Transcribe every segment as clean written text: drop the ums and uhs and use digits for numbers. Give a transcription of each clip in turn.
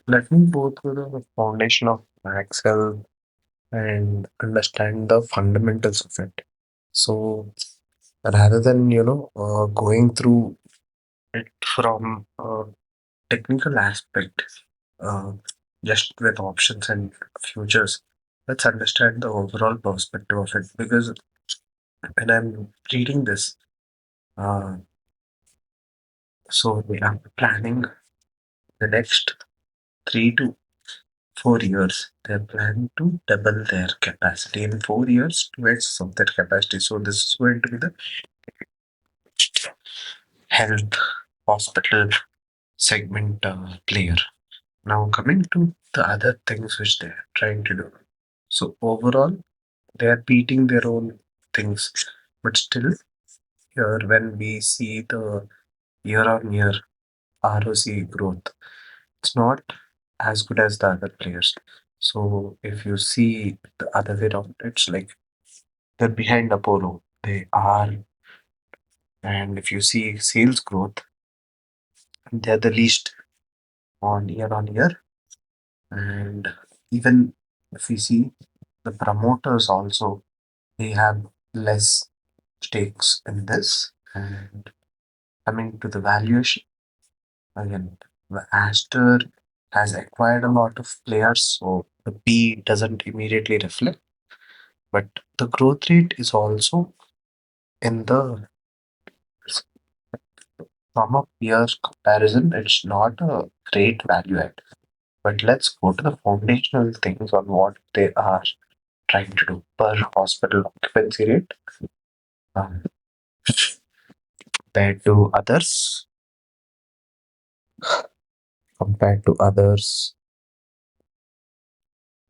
Let me go through the foundation of Excel and understand the fundamentals of it. So rather than going through it from a technical aspect, uh, just with options and futures, let's understand the overall perspective of it. Because when I'm reading this, uh, so they are planning the next 3 to 4 years. They're planning to double their capacity in 4 years, two-eighths of their capacity. So this is going to be the health hospital segment player. Now coming to the other things which they're trying to do. So overall, they are beating their own things, but still here when we see the year-on-year ROCE growth, it's not as good as the other players. So if you see the other way around, it's like they're behind Apollo. They are, and if you see sales growth, they're the least on year. And even if we see the promoters also, they have less stakes in this. And coming to the valuation, again, the Aster has acquired a lot of players, so the P doesn't immediately reflect, but the growth rate is also in the from a peer comparison, it's not a great value add. But let's go to the foundational things on what they are trying to do per hospital occupancy rate um, compared to others. Compared to others,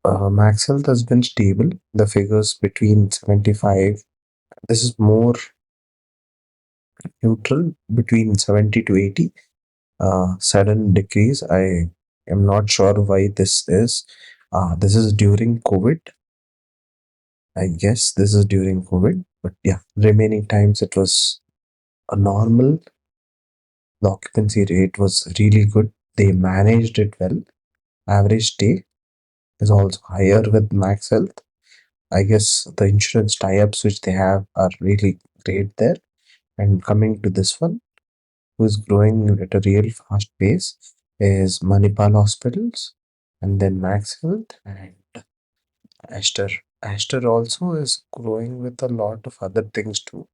Max Health has been stable. The figures between 75, this is more neutral, between 70 to 80. Sudden decrease. I am not sure why this is. This is during COVID. I guess this is during COVID, but yeah, remaining times it was a normal. The occupancy rate was really good. They managed it well. Average stay is also higher with Max Health. I guess the insurance tie-ups which they have are really great there. And coming to this one, who is growing at a real fast pace, is Manipal Hospitals, and then Max Health and Aster. Aster also is growing with a lot of other things too.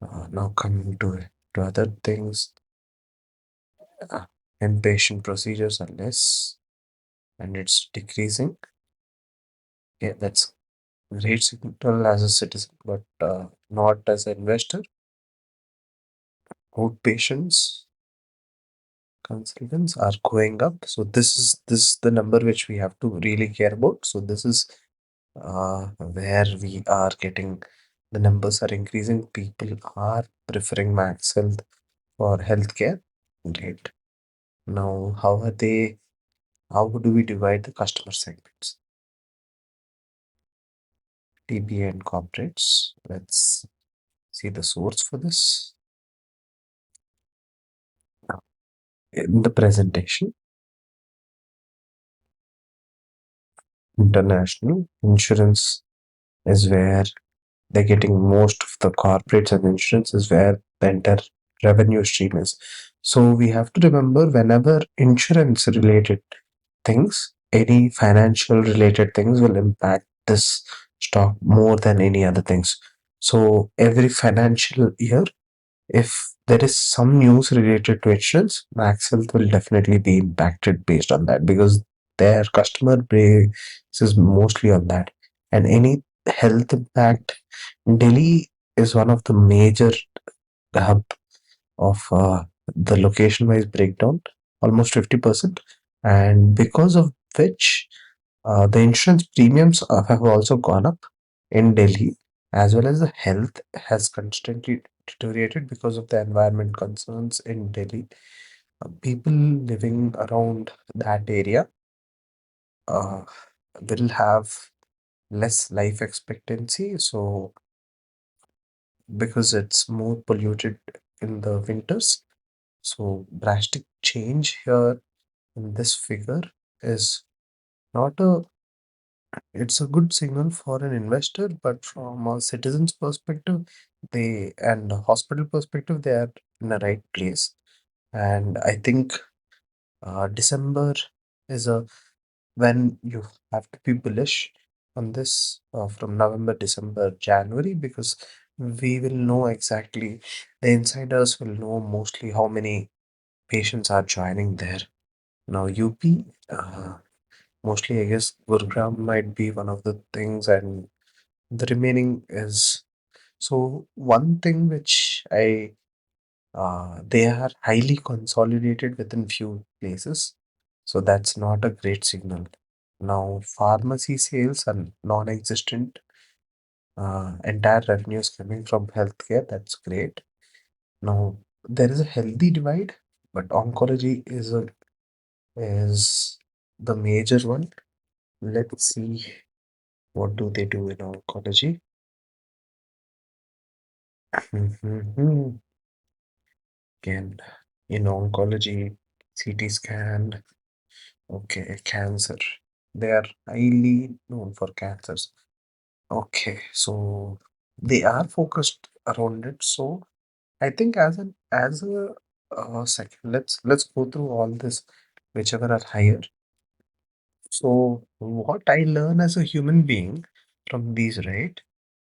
Now coming to other things, uh, inpatient procedures are less and it's decreasing. Yeah, that's great signal as a citizen, but not as an investor. Outpatients consultants are going up. So this is the number which we have to really care about. So this is where we are getting the numbers are increasing. People are preferring Max Health for healthcare. Great. Now, how are they? How do we divide the customer segments? TB and corporates. Let's see the source for this. Now, in the presentation, international insurance is where they're getting most of the corporates and insurance is where the entire revenue stream is. So we have to remember whenever insurance related things, any financial related things will impact this stock more than any other things. So every financial year, if there is some news related to insurance, Max Health will definitely be impacted based on that because their customer base is mostly on that. And any health impact, Delhi is one of the major hub of the location wise breakdown, almost 50%. And because of which the insurance premiums have also gone up in Delhi, as well as the health has constantly deteriorated because of the environment concerns in Delhi. People living around that area uh, will have less life expectancy. So, because it's more polluted in the winters, so drastic change here And this figure is not a it's a good signal for an investor, but from a citizen's perspective, they and a hospital perspective, they are in the right place. And I think December is a when you have to be bullish on this from November, December, January, because we will know exactly, the insiders will know mostly how many patients are joining there. Now, UP, mostly, I guess, Gurgaon might be one of the things, and the remaining is so one thing which they are highly consolidated within few places, so that's not a great signal. Now, pharmacy sales are non-existent. Entire revenue is coming from healthcare. That's great. Now, there is a healthy divide, but oncology is the major one. Let's see what do they do in oncology. Again, in oncology, CT scan, okay, cancer. They are highly known for cancers. Okay, so they are focused around it. So I think as a second, let's go through all this, whichever are higher. So what I learn as a human being from these, right?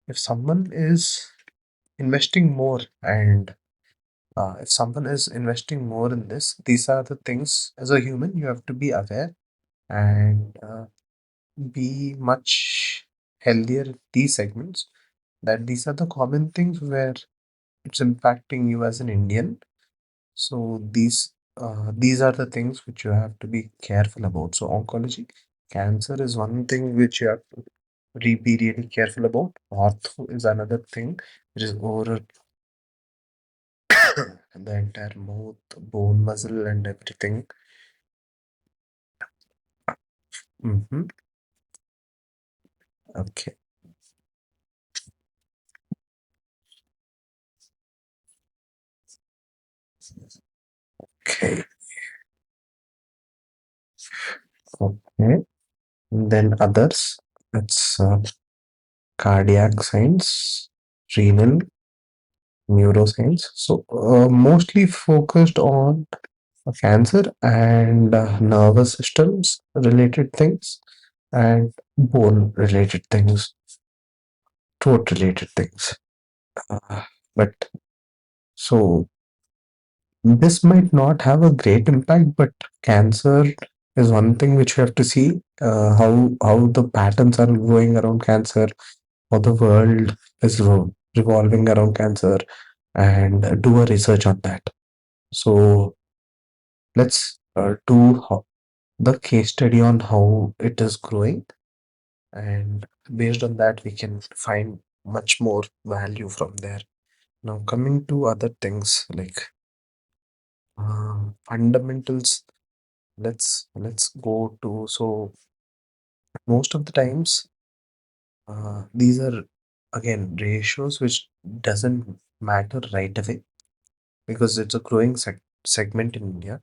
If someone is investing more and if someone is investing more in this, these are the things as a human you have to be aware and be much healthier in these segments. That these are the common things where it's impacting you as an Indian. So these are the things which you have to be careful about. So oncology, cancer is one thing which you have to be really careful about. Ortho is another thing, which is over the entire mouth, bone, muscle, and everything. Hmm. Okay. Okay. Okay. Then others. That's cardiac science, renal, neuroscience. So mostly focused on cancer and nervous systems related things and bone related things, throat related things. Uh, but so this might not have a great impact, but cancer is one thing which you have to see how the patterns are going around cancer, how the world is revolving around cancer, and do a research on that. So let's do the case study on how it is growing, and based on that, we can find much more value from there. Now, coming to other things like fundamentals, let's go to so most of the times these are again ratios which doesn't matter right away because it's a growing segment in India.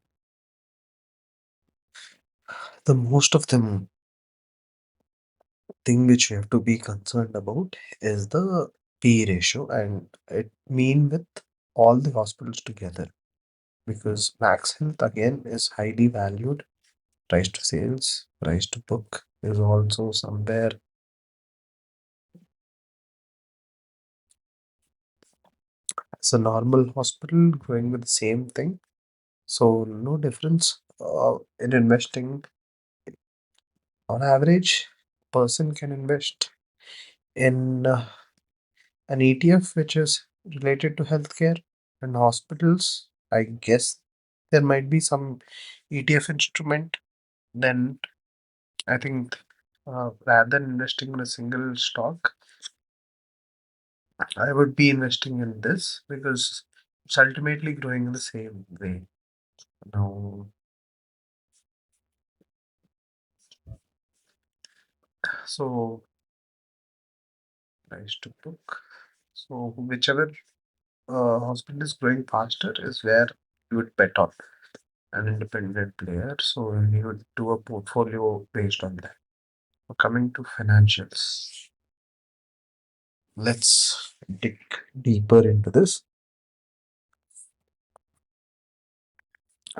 The most of them thing which you have to be concerned about is the P ratio, and it mean with all the hospitals together because Max Health again is highly valued. Price to sales, price to book is also somewhere. It's a normal hospital going with the same thing. So no difference in investing. On average, person can invest in an ETF which is related to healthcare and hospitals. I guess there might be some ETF instrument. Then I think rather than investing in a single stock, I would be investing in this because it's ultimately growing in the same way. Now, so price to book. So whichever hospital is growing faster is where you would bet on. an independent player, so you would do a portfolio based on that. Coming to financials, let's dig deeper into this.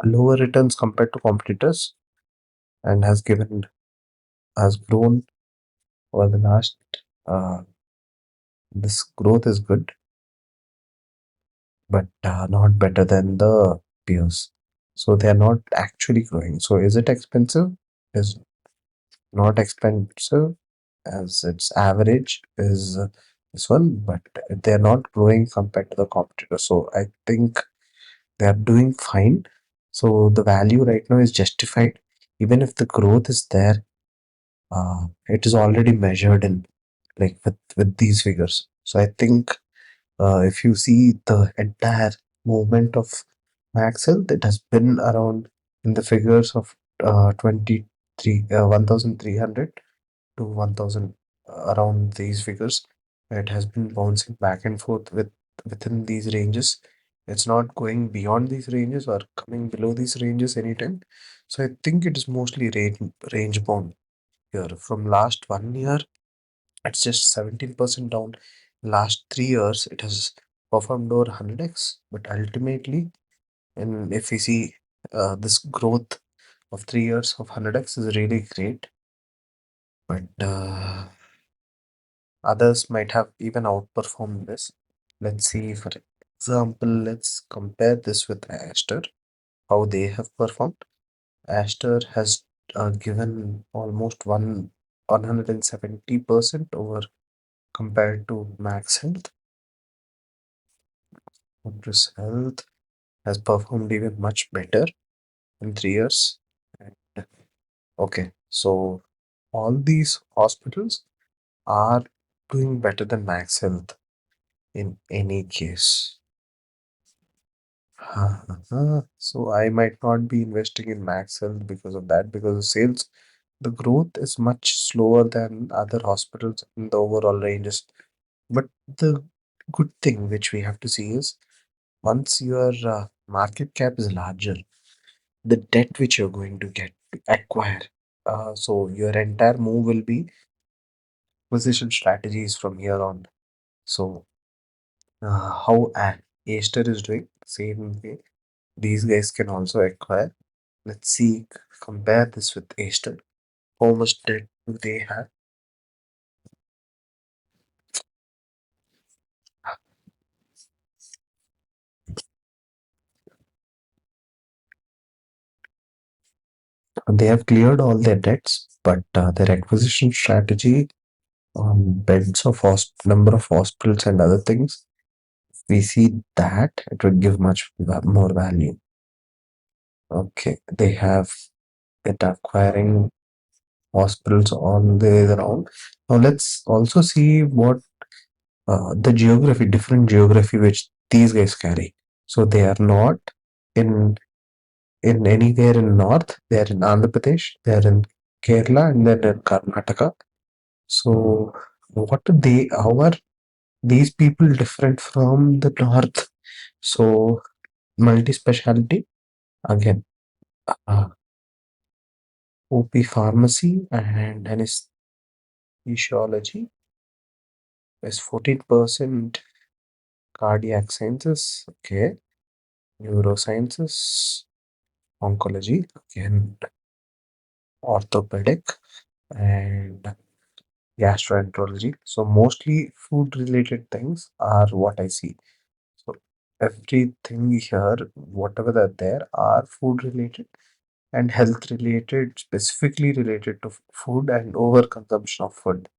Lower returns compared to competitors and has grown over the last. Uh, this growth is good, but not better than the peers. So they are not actually growing. So is it expensive? Is not expensive as its average is this one, but they're not growing compared to the competitor. So I think they are doing fine. So the value right now is justified. Even if the growth is there, it is already measured in like with these figures. So I think if you see the entire movement of max health, it has been around in the figures of 23 1300 to 1000, around these figures. It has been bouncing back and forth within these ranges. It's not going beyond these ranges or coming below these ranges anytime. So I think it is mostly range bound here. From last 1 year, it's just 17% down. Last 3 years, it has performed over 100x. But ultimately, and if we see this growth of 3 years of 100x is really great. But others might have even outperformed this. Let's see, for example, let's compare this with Aster, how they have performed. Aster has given almost 170% over compared to Max Health. Fortis Health has performed even much better in 3 years. And, okay, so all these hospitals are doing better than Max Health in any case. So I might not be investing in Max Health because of that, because the sales, the growth is much slower than other hospitals in the overall ranges. But the good thing which we have to see is once your market cap is larger, the debt which you're going to get to acquire. So your entire move will be acquisition strategies from here on. So how Aster is doing, same way these guys can also acquire. Let's see, compare this with Aster. How much debt do they have? They have cleared all their debts, but their acquisition strategy on beds of number of hospitals and other things, we see that it would give much more value. Okay, they have it acquiring hospitals all the way around. Now let's also see what the geography, different geography which these guys carry. So they are not in anywhere in north. They are in Andhra Pradesh. They are in Kerala and then in Karnataka. So what do they? How are these people different from the north? So multi-speciality again. Uh, OP pharmacy and anesthesiology is 14%. Cardiac sciences, okay. Neurosciences, oncology, again, orthopedic, and gastroenterology. So mostly food related things are what I see. So everything here, whatever that there are food related and health related, specifically related to food and overconsumption of food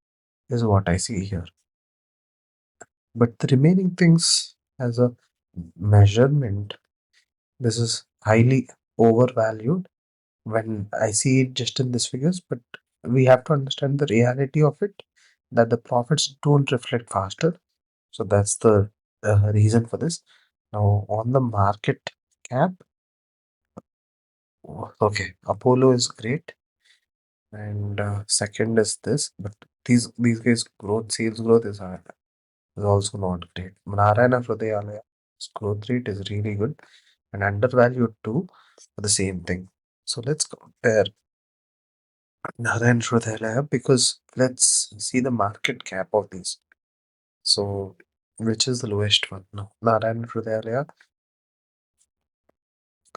is what I see here. But the remaining things as a measurement, this is highly overvalued when I see it just in these figures, but we have to understand the reality of it, that the profits don't reflect faster. So that's the reason for this. Now, on the market cap, okay, Apollo is great, and second is this, but these guys' growth, sales growth is also not great. Narayana Hridayalaya growth rate is really good and undervalued too. for the same thing. So let's compare Nara and Shrudaya because let's see the market cap of these. So, which is the lowest one? No, Nara and Shrudaya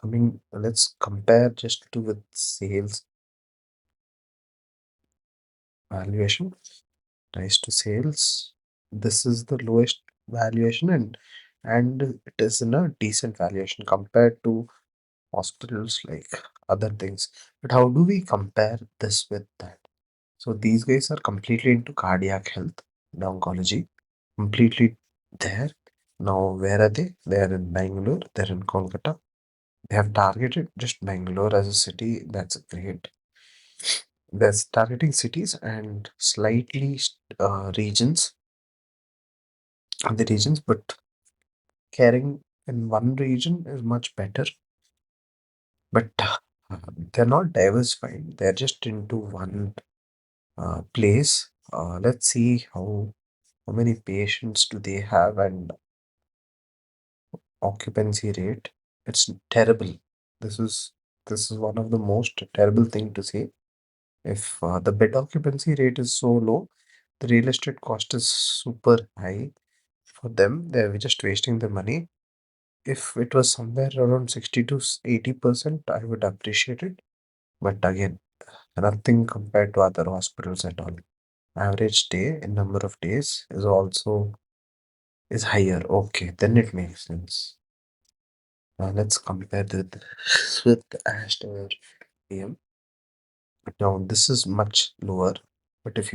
coming. Let's compare just to with sales valuation. Price to sales. This is the lowest valuation, and it is in a decent valuation compared to hospitals like other things. But how do we compare this with that? So these guys are completely into cardiac health and oncology, completely there. Now, where are they? They are in Bangalore, they're in Kolkata. They have targeted just Bangalore as a city. That's great. That's targeting cities and slightly regions, the regions, but caring in one region is much better. But they're not diversified. They're just into one place. Let's see how many patients do they have and occupancy rate. It's terrible. This is one of the most terrible thing to say. If the bed occupancy rate is so low, the real estate cost is super high for them. They're just wasting the money. If it was somewhere around 60 to 80%, I would appreciate it. But again, nothing compared to other hospitals at all. Average stay in number of days is also is higher. Okay, then it makes sense. Let's compare this with Aster PM. Now this is much lower, but if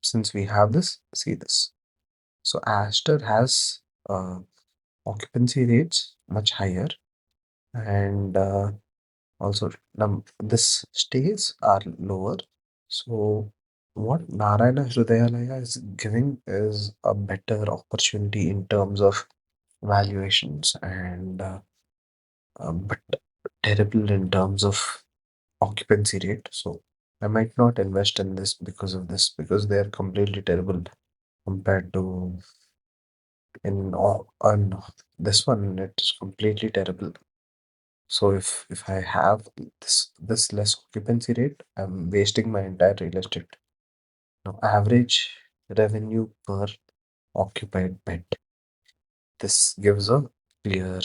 since we have this, see this. So Aster has occupancy rates much higher, and also this stays are lower. So what Narayana Hridayalaya is giving is a better opportunity in terms of valuations and but terrible in terms of occupancy rate. So I might not invest in this because of this, because they are completely terrible compared to in all on this one. It's completely terrible. So if I have this less occupancy rate, I'm wasting my entire real estate. Now average revenue per occupied bed. This gives a clear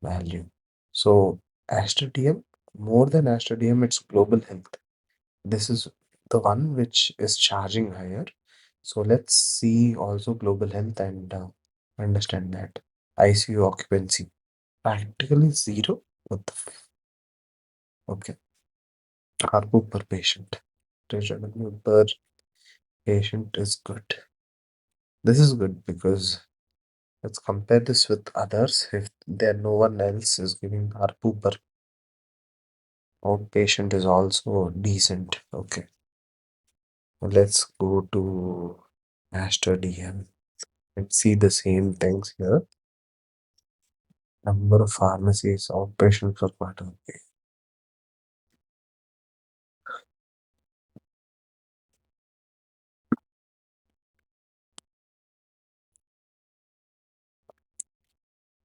value. So Aster DM, more than Aster DM, it's global health. This is the one which is charging higher. So let's see also global health and understand that. ICU occupancy practically zero. What the okay. ARPU per patient. Revenue per patient is good. This is good because let's compare this with others. If there no one else is giving ARPU per outpatient is also decent. Okay. Let's go to Aster DM and see the same things here. Number of pharmacies, outpatient per quarter. Okay.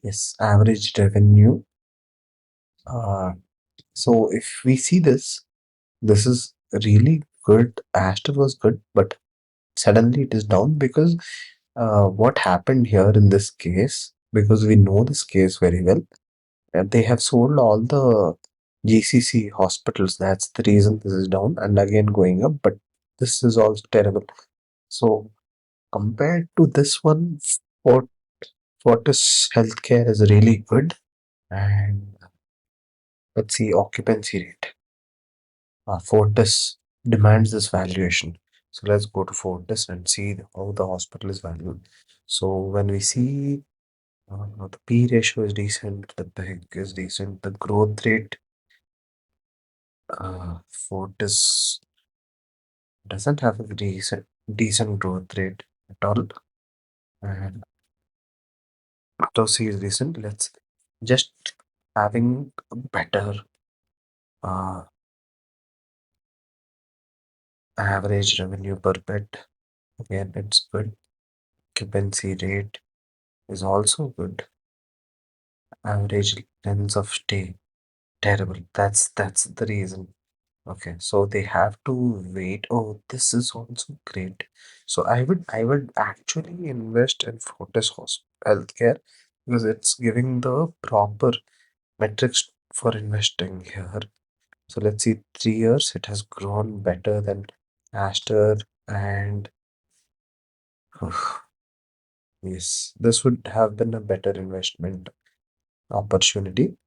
Yes, average revenue. Uh, so if we see this, this is really good. Aster was good, but suddenly it is down because what happened here in this case, because we know this case very well, they have sold all the GCC hospitals. That's the reason this is down and again going up, but this is also terrible. So compared to this one, Fort, Fortis healthcare is really good. And let's see occupancy rate. Fortis demands this valuation. So let's go to Fortis and see how the hospital is valued. So when we see the P ratio is decent, the PEG is decent, the growth rate, Fortis doesn't have a decent growth rate at all. And ROCE is decent. Let's just having a better uh, average revenue per bed. Again, it's good. Occupancy rate is also good. Average length of stay. Terrible. That's the reason. Okay, so they have to wait. Oh, this is also great. So I would actually invest in Fortis Healthcare because it's giving the proper metrics for investing here. So let's see, 3 years it has grown better than Aster and yes, this would have been a better investment opportunity.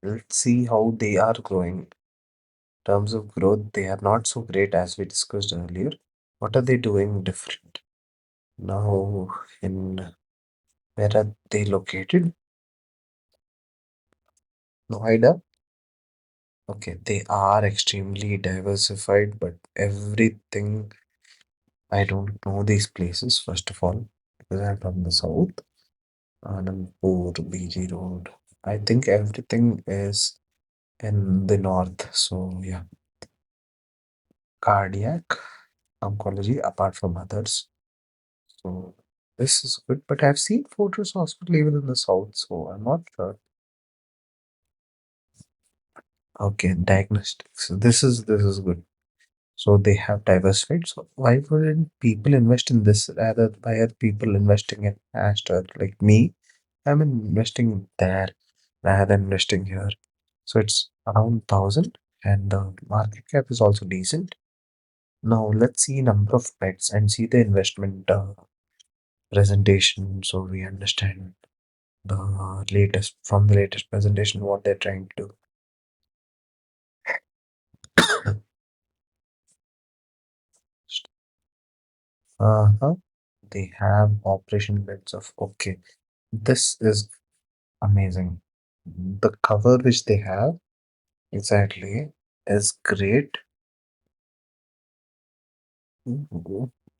Let's see how they are growing. In terms of growth, they are not so great as we discussed earlier. What are they doing different? Now, in where are they located? Noida. Okay, they are extremely diversified, but everything I don't know these places, first of all, because I'm from the south. Anandpur, BG Road. I think everything is in the north. So, yeah, cardiac, oncology, apart from others. So, this is good. But I've seen Fortis Hospital even in the south, so I'm not sure. Okay, diagnostics. This is good. So they have diversified. So why wouldn't people invest in this rather? Why are people investing in Aster like me? I'm investing there rather than investing here. So it's around 1,000 and the market cap is also decent. Now let's see number of bets and see the investment presentation so we understand the latest from the latest presentation what they're trying to do. Uh-huh. They have operation beds of okay. This is amazing. The cover which they have exactly is great.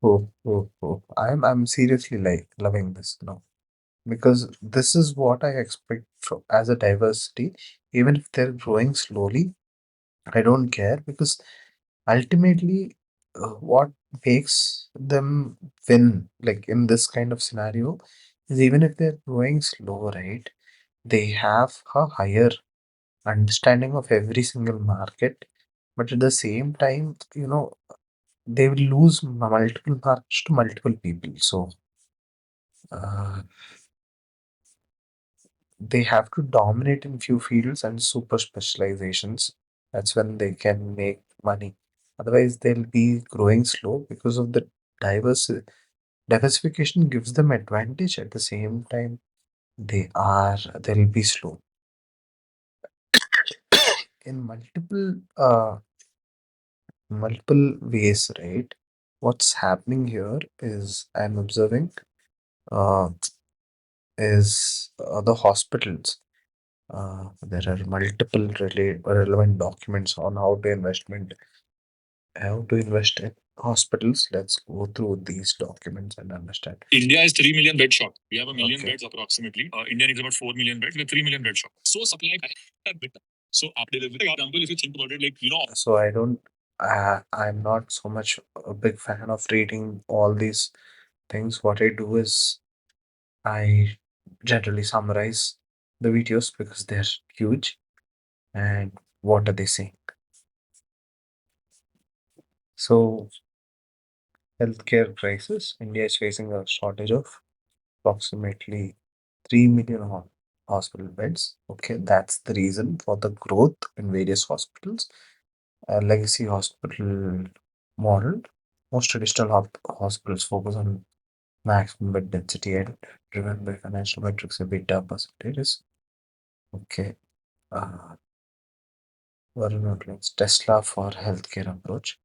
Oh, I'm seriously like loving this now because this is what I expect from as a diversity. Even if they're growing slowly, I don't care because ultimately, what makes them win, like in this kind of scenario, is even if they're growing slow, right? They have a higher understanding of every single market, but at the same time, they will lose multiple markets to multiple people. So uh, they have to dominate in few fields and super specializations. That's when they can make money. Otherwise, they'll be growing slow because of the diverse diversification gives them advantage. At the same time, they'll be slow in multiple ways, right? What's happening here is I'm observing uh, is the hospitals. There are multiple relevant documents on how to invest in hospitals. Let's go through these documents and understand. India is 3 million bed short. We have a million beds approximately. India needs about 4 million beds. We're 3 million bed short. So supply a bit. So after the example, if you think about it, So I don't. I'm not so much a big fan of reading all these things. What I do is I generally summarize the videos because they're huge. And what are they saying? So healthcare crisis. India is facing a shortage of approximately 3 million hospital beds. Okay, that's the reason for the growth in various hospitals. A legacy hospital model. Most traditional hospitals focus on maximum bed density and driven by financial metrics, EBITDA percentages. Okay. Uh, what are not links? Tesla for healthcare approach,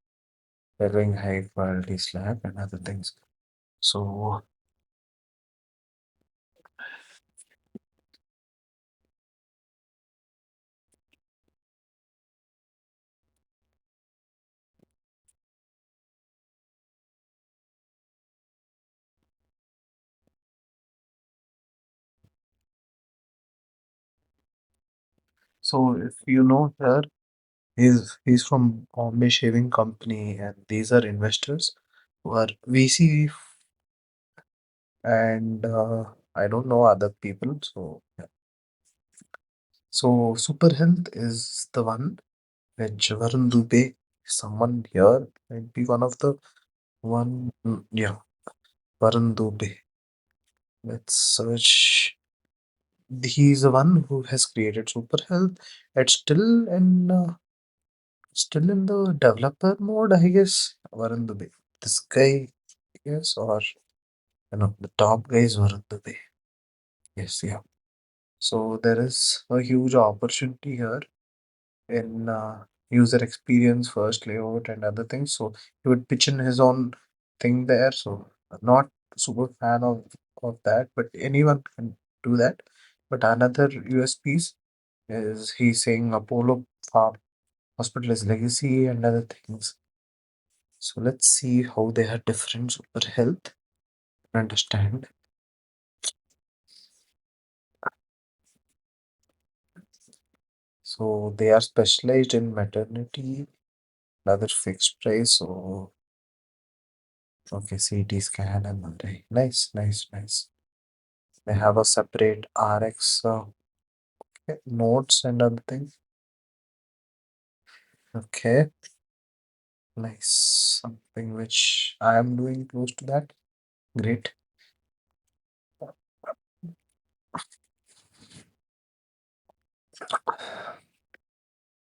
delivering high quality slab and other things. So, so if you know here, he's from Bombay Shaving Company, and these are investors who are VC, and I don't know other people. So yeah. So Super Health is the one which Varun Dubey, someone here might be one of the one. Yeah, Varun Dubey. Let's search. He's the one who has created Super Health. It's still in the developer mode, I guess. Varun Dubey. This guy, yes, or the top guy is Varun Dubey. Yes, yeah. So there is a huge opportunity here in user experience, first layout, and other things. So he would pitch in his own thing there. So not super fan of that, but anyone can do that. But another USPs is he's saying Apollo Farm Hospital is legacy and other things. So let's see how they are different. Super health, understand. So they are specialized in maternity, another fixed price. So okay, CT scan and MRI. Nice, nice, nice. They have a separate RX notes and other things. Okay, nice. Something which I am doing close to that. Great.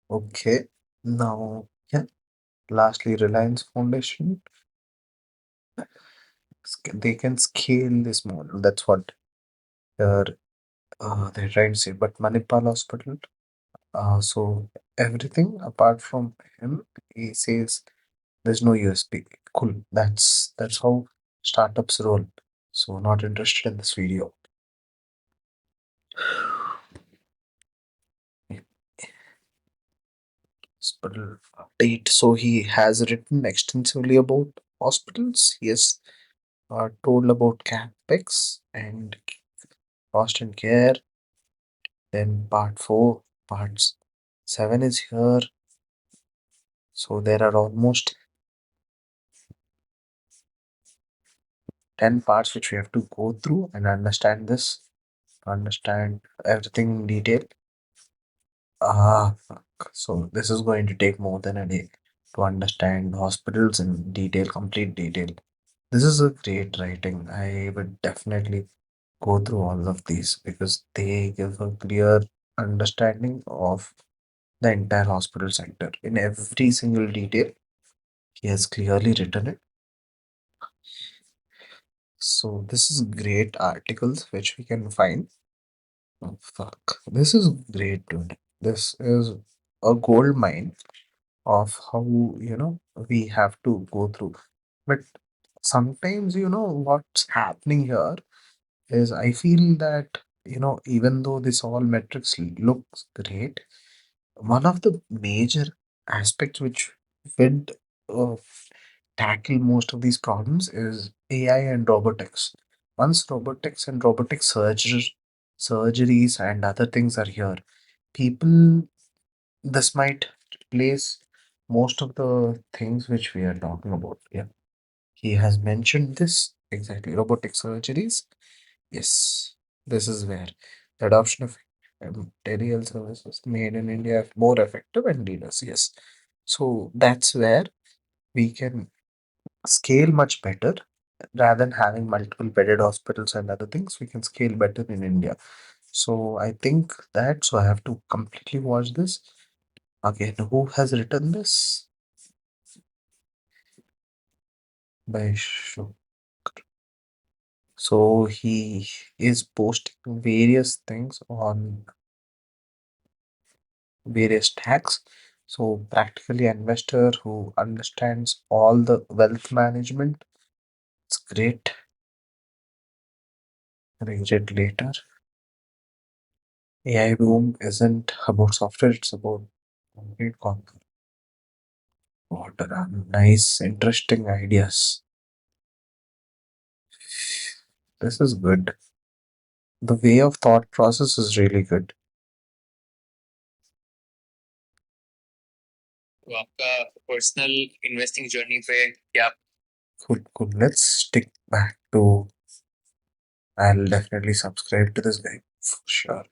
Okay. Now, yeah. Lastly, Reliance Foundation. They can scale this model. That's what they're, they're trying to say. But Manipal Hospital. So everything apart from him, he says there's no USB. Cool. That's how startups roll. So not interested in this video. Hospital update. So he has written extensively about hospitals. He has told about capex and cost and care. Then part four, parts seven is here. So there are almost 10 parts which we have to go through and understand this, understand everything in detail. Fuck. So this is going to take more than a day to understand hospitals in detail, complete detail. This is a great writing. I would definitely go through all of these because they give a clear understanding of the entire hospital sector in every single detail. He has clearly written it. So this is great articles which we can find. Oh, fuck. This is great, dude. This is a gold mine of how, we have to go through. But sometimes, what's happening here is I feel that, even though this all metrics looks great, one of the major aspects which would uh, tackle most of these problems is AI and robotics. Once robotics and robotic surgeries and other things are here, people, this might replace most of the things which we are talking about. Yeah, he has mentioned this exactly. Robotic surgeries. Yes, this is where the adoption of telehealth services made in India are more effective and leaders. Yes, so that's where we can scale much better rather than having multiple bedded hospitals and other things. We can scale better in India. So I think that. So I have to completely watch this again. Who has written this? By So he is posting various things on various tags. So practically an investor who understands all the wealth management. It's great. Read it later. AI boom isn't about software, it's about complete conquer. What are nice, interesting ideas. This is good. The way of thought process is really good. तो आपका personal investing journey पे क्या Cool, cool. Let's stick back to. I'll definitely subscribe to this guy for sure.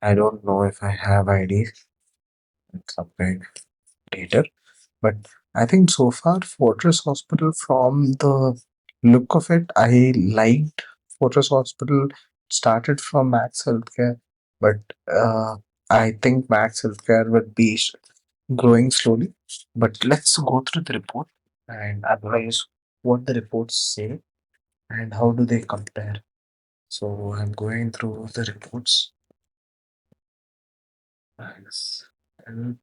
I don't know if I have IDs something later, but I think so far Fortress Hospital, from the look of it, I liked Fortress Hospital. Started from Max Healthcare, but I think Max Healthcare would be growing slowly. But let's go through the report and analyze what the reports say and how do they compare. So I'm going through the reports. Max Health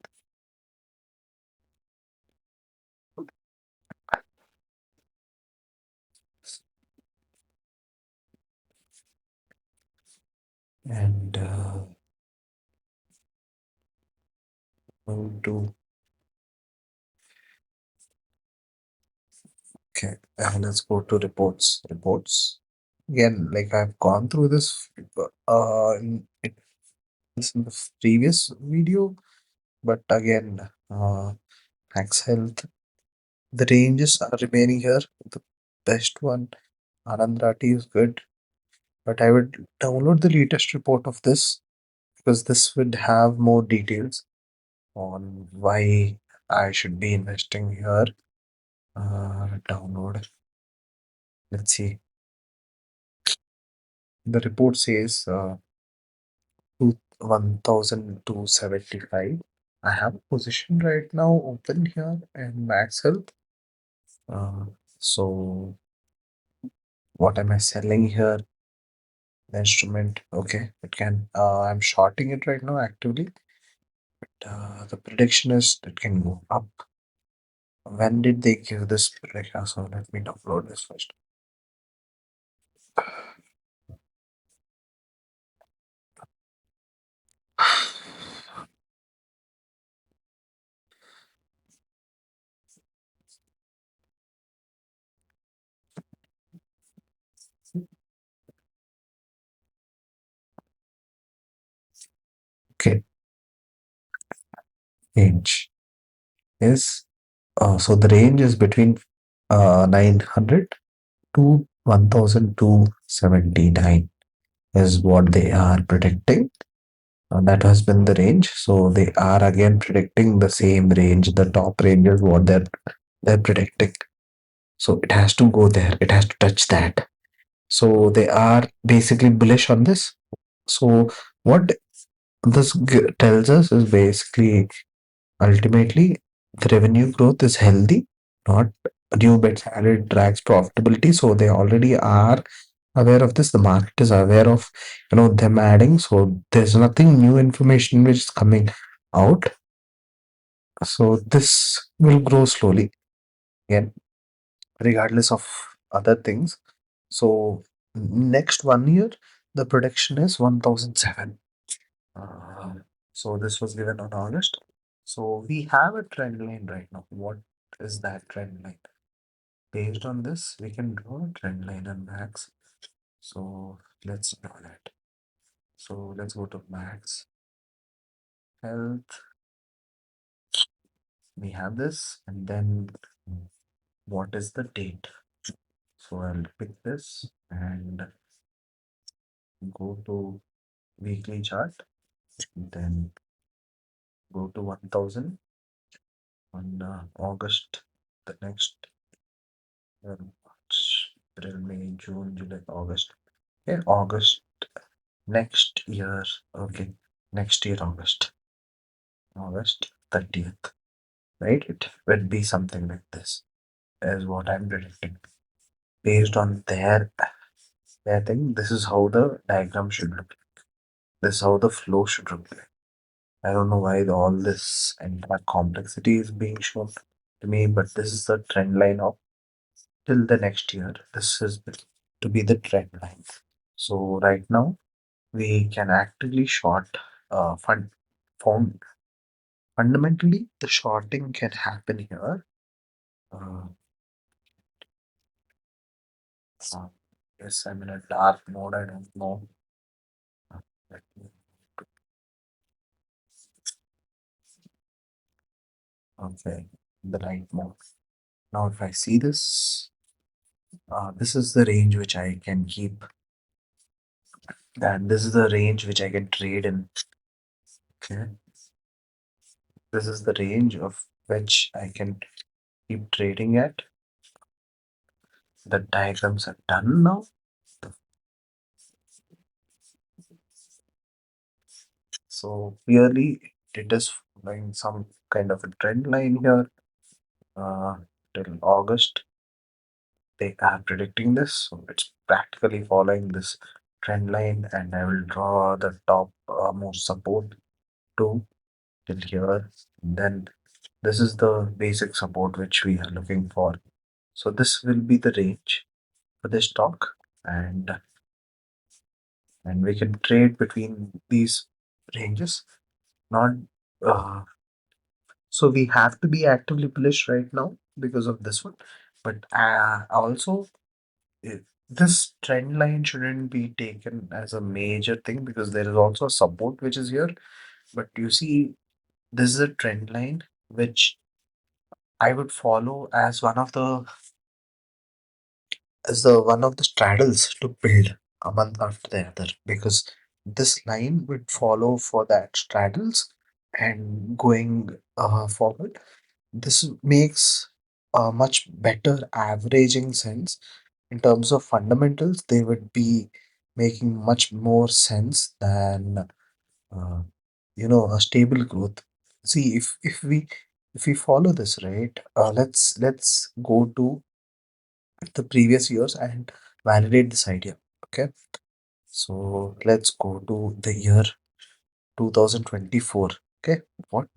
and going to okay. Let's go to reports. Reports again. Like I've gone through this in the previous video, but again, Max Health. The ranges are remaining here. The best one, Anand Rathi, is good, but I would download the latest report of this because this would have more details on why I should be investing here. Download. Let's see. The report says 1,275. I have a position right now open here in Max Health. Uh, so what am I selling here? The instrument. Okay, it can. I'm shorting it right now actively. The prediction is it can go up. When did they give this prediction? So let me download this first. Okay, range is so the range is between 900 to 1,279 is what they are predicting. That has been the range. So they are again predicting the same range. The top range is what they're predicting. So it has to go there. It has to touch that. So they are basically bullish on this. So what this tells us is basically ultimately the revenue growth is healthy, not new beds added drags profitability. So they already are aware of this. The market is aware of them adding. So there's nothing new information which is coming out. So this will grow slowly again, regardless of other things. So next 1 year, the prediction is 1,007. Uh, so this was given on August. So we have a trend line right now. What is that trend line? Based on this, we can draw a trend line on Max. So let's draw that. So let's go to Max Health. We have this, and then what is the date? So I'll pick this and go to weekly chart, then go to 1,000 on August, the next March, April, May, June, July, August. Yeah, August next year. Okay, next year, August 30th, right? It would be something like this, is what I'm predicting. Based on their thing, this is how the diagram should look. This is how the flow should look like. I don't know why all this entire complexity is being shown to me, but this is the trend line of till the next year. This is to be the trend line. So right now we can actively short found fundamentally the shorting can happen here. Uh, uh, yes, I'm in a dark mode. I don't know. Let me- Okay, the right mode. Now, if I see this, this is the range which I can keep And this is the range which I can trade in. Okay. This is the range of which I can keep trading at. The diagrams are done now. So clearly it is following some kind of a trend line here. Uh, till August, they are predicting this. So it's practically following this trend line, and I will draw the top most support to till here. Then this is the basic support which we are looking for. So this will be the range for this stock, and we can trade between these ranges. Not so we have to be actively bullish right now because of this one, but also uh, this trend line shouldn't be taken as a major thing because there is also a support which is here. But you see, this is a trend line which I would follow as the one of the straddles to build a month after the other, because this line would follow for that straddles, and going forward, this makes a much better averaging sense in terms of fundamentals. They would be making much more sense than uh, a stable growth. See, if we follow this, right, let's go to the previous years and validate this idea. Okay, so let's go to the year 2024. Okay, what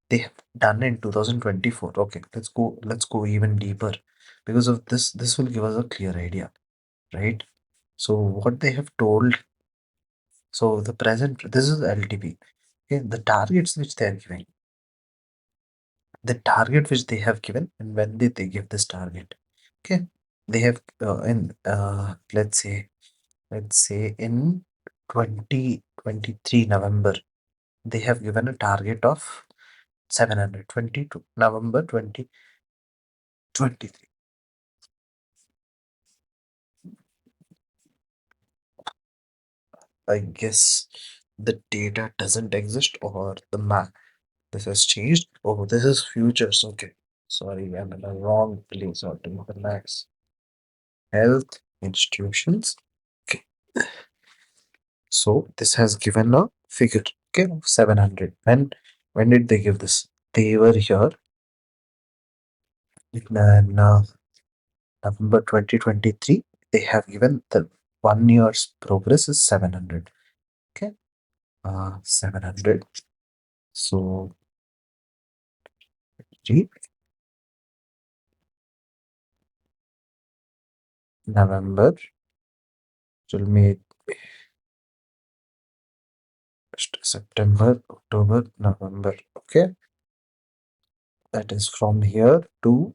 they have done in 2024. Okay, let's go even deeper, because of this will give us a clear idea, right? So what they have told, so the present, this is LTP. Okay, the targets which they are giving, the target which they have given, and when did they give this target? Okay, they have in let's say in 2023 November, they have given a target of 722 November 2023. I guess the data doesn't exist, or the map. This has changed. Oh, this is futures. Okay. Sorry, I'm in the wrong place. Or to the max health institutions. Okay. So this has given a figure, okay, of 700. When did they give this? They were here in November 2023. They have given the 1 year's progress is 700. Okay. 700. So G November till May, September, October, November. Okay, that is from here to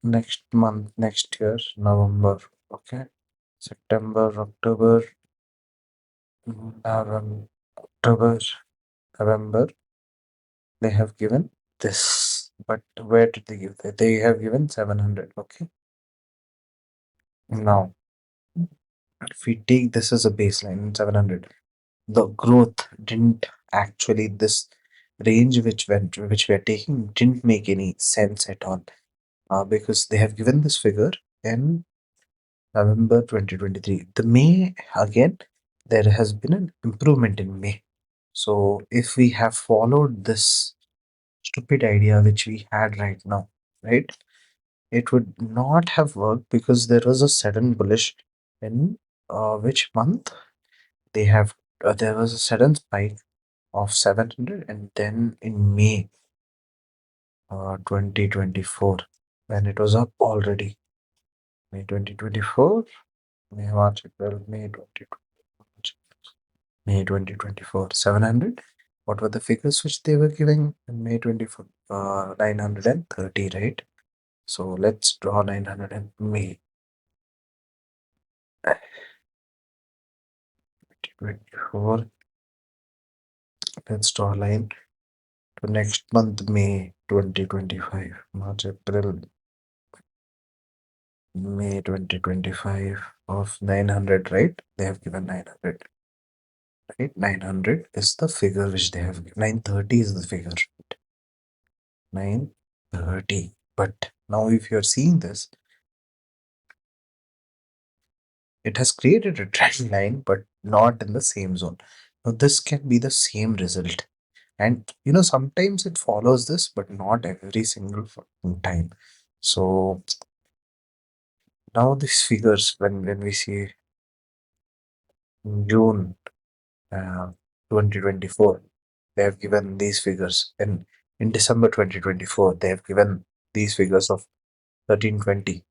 next month, next year, November. Okay, September, October, November, October, November. They have given this, but where did they give that? They have given 700. Okay, now if we take this as a baseline, 700, the growth didn't actually, this range which we are taking didn't make any sense at all, because they have given this figure in November 2023. The May, again, there has been an improvement in May. So if we have followed this stupid idea which we had right now, right, it would not have worked, because there was a sudden bullish in which month they have there was a sudden spike of 700, and then in May 2024, when it was up already. May 2024, May, March, April, May 2024, May 2024, 700. What were the figures which they were giving in May 24? 930, right? So let's draw 900 in May 2024. Let's draw a line to next month, May 2025, March, April, May 2025 of 900, right? They have given 900, right? 900 is the figure which they have given. 930 is the figure. 930. But now, if you're seeing this, it has created a trend line, but not in the same zone. Now, this can be the same result. And sometimes it follows this, but not every single fucking time. So now these figures, when we see June 2024, they have given these figures. In December 2024, they have given these figures of 1320,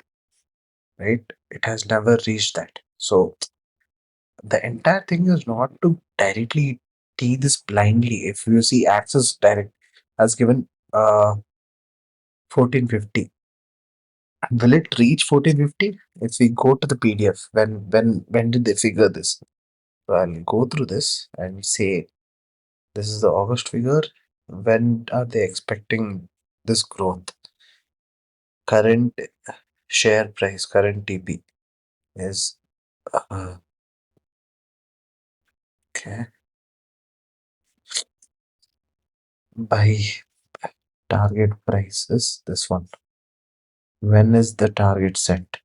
right? It has never reached that. So the entire thing is not to directly see this blindly. If you see Access Direct has given 1450, will it reach 1450? If we go to the PDF, when did they figure this? So I'll go through this and say this is the August figure. When are they expecting this growth? Current share price, current TP is uh, okay. By target price is this one. When is the target set?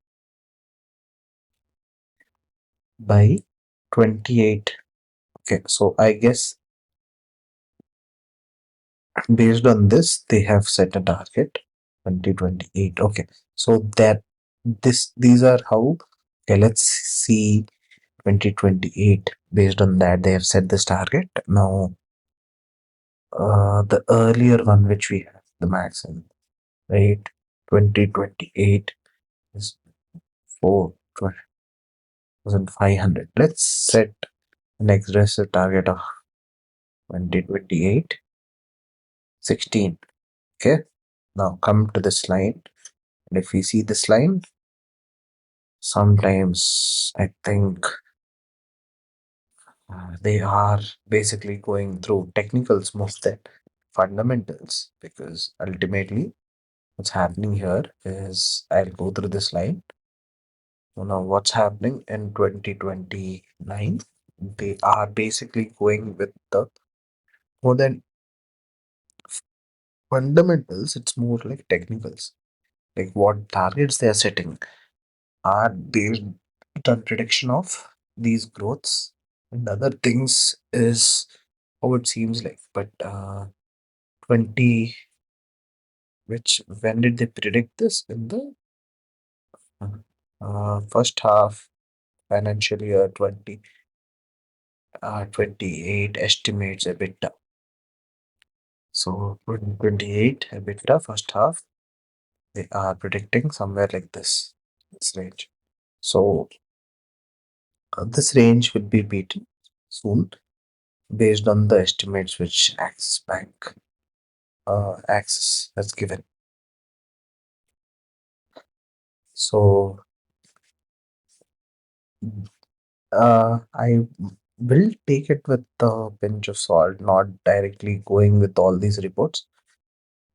By 28. Okay, so I guess based on this, they have set a target 2028. Okay, so that these are how. Okay, let's see 2028. Based on that, they have set this target. Now, the earlier one which we have, the max, and right, 2028 is 4,500. Let's set an aggressive target of 2028, 16. Okay, now come to this line. And if we see this line, sometimes I think they are basically going through technicals more than fundamentals, because ultimately what's happening here is I'll go through this line. So now what's happening in 2029? They are basically going with the more than fundamentals, it's more like technicals. Like what targets they are setting are based on prediction of these growths, and other things is how it seems like. But 20, which when did they predict this? In the first half financial year 28 estimates EBITDA. So 2028 EBITDA first half, they are predicting somewhere like this range. So this range will be beaten soon based on the estimates which Axis has given. So I will take it with a pinch of salt, not directly going with all these reports.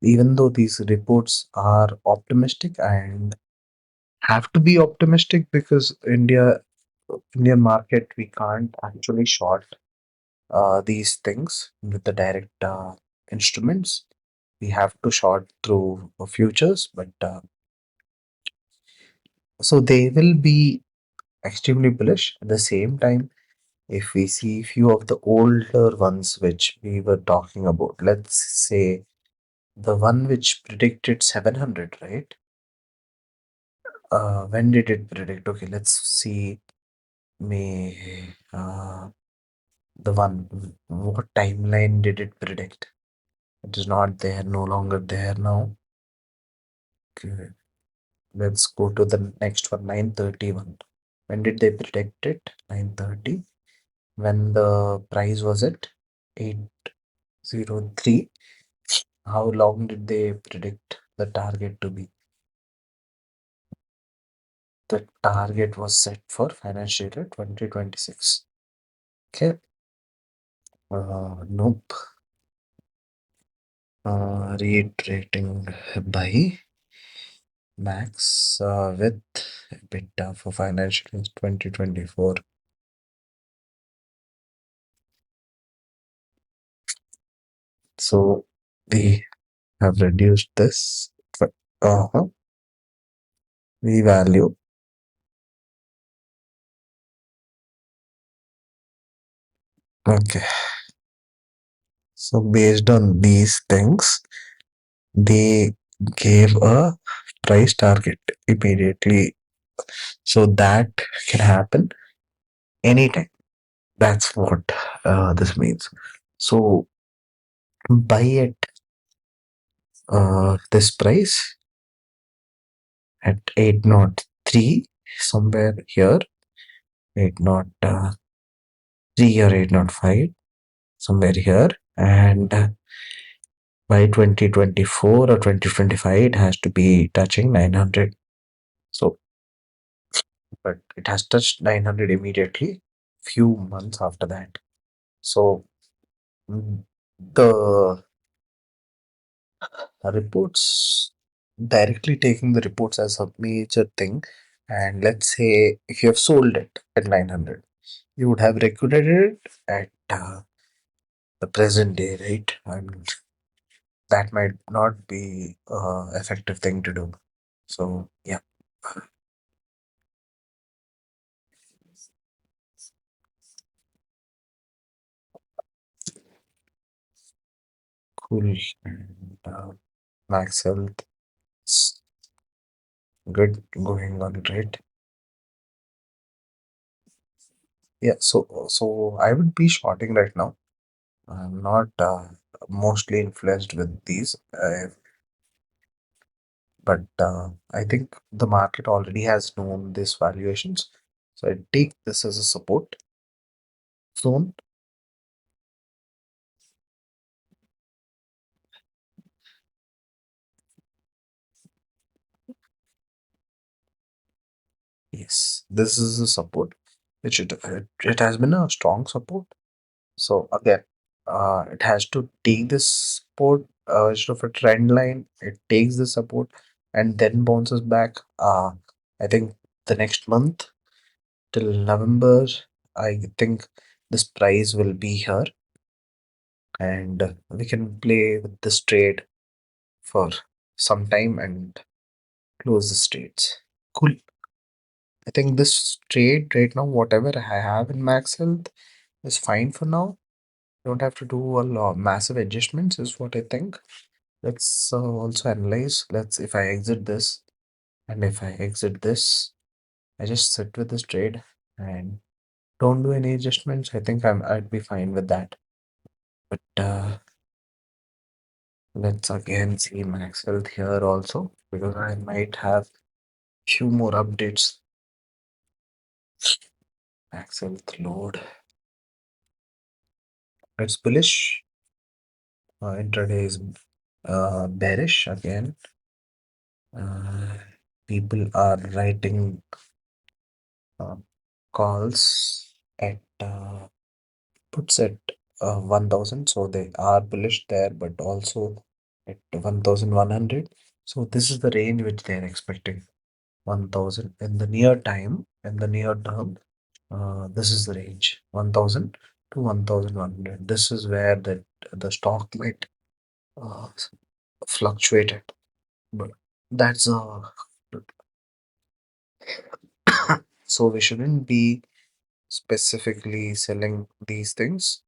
Even though these reports are optimistic and have to be optimistic, because Indian market, we can't actually short these things with the direct instruments. We have to short through futures, but so they will be extremely bullish. At the same time, if we see few of the older ones which we were talking about, let's say the one which predicted 700, right? When did it predict? Okay, let's see. May the one, what timeline did it predict? It is not there, no longer there now. Okay, let's go to the next one, 931. When did they predict it? 930. When the price was at 803. How long did they predict the target to be? The target was set for financial year 2026. Okay. Nope. Reiterating by Max with EBITDA for financial year 2024. So we have reduced this. Uh-huh. We value. Okay. So based on these things, they gave a price target immediately. So that can happen anytime. That's what this means. So buy at this price at 803, somewhere here, 803 or 805, somewhere here, and by 2024 or 2025 it has to be touching 900. So but it has touched 900 immediately few months after that. So mm, the reports, directly taking the reports as a major thing, and let's say if you have sold it at 900, you would have recorded it at the present day, right? And that might not be a effective thing to do. So yeah, cool. And Max Health is good going on, right? Yeah, so I would be shorting right now. I'm not mostly influenced with these, but I think the market already has known these valuations. So I take this as a support zone. Yes, this is a support, which it has been a strong support. So again, it has to take this support instead of a trend line. It takes the support and then bounces back. I think the next month till November, I think this price will be here, and we can play with this trade for some time and close the trades. Cool. I think this trade right now, whatever I have in Max Health, is fine for now. Don't have to do a lot, massive adjustments, is what I think. Let's also analyze. Let's if I exit this and if I exit this, I just sit with this trade and don't do any adjustments. I think I'd be fine with that. But let's again see Max Health here also because I might have few more updates. Max Health load. It's bullish. Intraday is bearish again. Uh, People are writing uh, calls at puts at 1000, so they are bullish there, but also at 1100. So this is the range which they are expecting, 1000 in the near time, in the near term. This is the range, 1000 to 1100. This is where the stock might uh, fluctuate at, but that's so we shouldn't be specifically selling these things.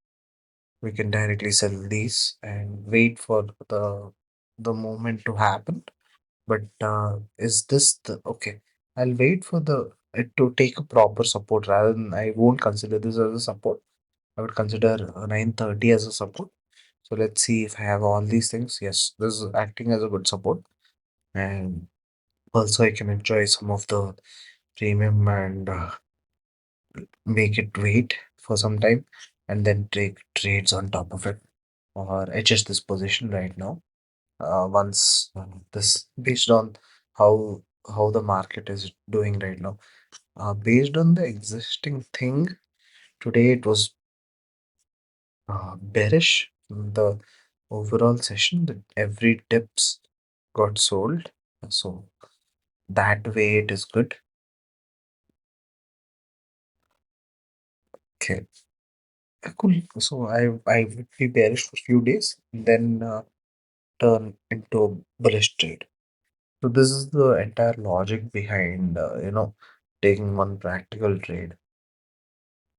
We can directly sell these and wait for the moment to happen. But is this the okay? I'll wait for the it to take a proper support rather than I won't consider this as a support. I would consider 930 as a support. So let's see if I have all these things. Yes, this is acting as a good support, and also I can enjoy some of the premium and make it wait for some time and then take trades on top of it or adjust this position right now. Once this based on how the market is doing right now. Based on the existing thing, today it was bearish. The overall session that every dips got sold. So That way it is good. Okay. Cool. So I would be bearish for few days, then turn into a bullish trade. So this is the entire logic behind taking one practical trade.